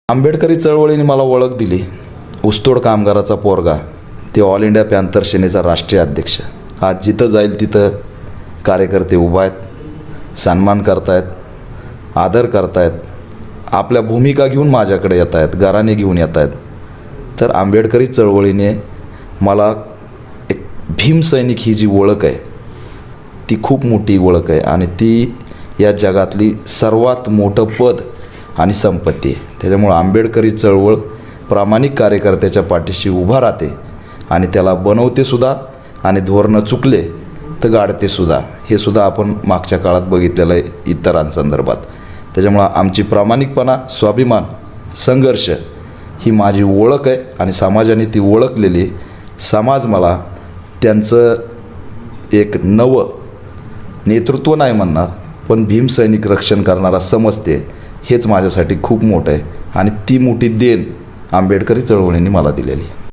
आंबेडकरी चळवळीने मला ओळख दिली. ऊसतोड कामगाराचा पोरगा, ते ऑल इंडिया पॅन्थर सेनेचा राष्ट्रीय अध्यक्ष. आज जिथं जाईल तिथं कार्यकर्ते उभा आहेत, सन्मान करतायत, आदर करतायत, आपल्या भूमिका घेऊन माझ्याकडे येत आहेत, गाराने घेऊन येत आहेत. तर आंबेडकरी चळवळीने मला एक भीमसैनिक ही जी ओळख आहे ती खूप मोठी ओळख आहे आणि ती या जगातली सर्वात मोठं पद आणि संपत्ती आहे. त्याच्यामुळं आंबेडकरी चळवळ प्रामाणिक कार्यकर्त्याच्या पाठीशी उभा राहते आणि त्याला बनवतेसुद्धा आणि धोरणं चुकले तर गाडतेसुद्धा. हे सुद्धा आपण मागच्या काळात बघितलेलं आहे इतरांसंदर्भात. त्याच्यामुळं आमची प्रामाणिकपणा, स्वाभिमान, संघर्ष ही माझी ओळख आहे आणि समाजाने ती ओळखलेली. समाज मला त्यांचं एक नवं नेतृत्व नाही म्हणणार, पण भीमसैनिक रक्षण करणारा समजते. हेच माझ्यासाठी खूप मोठं आहे आणि ती मोठी देण आंबेडकरी चळवळीने मला दिलेली.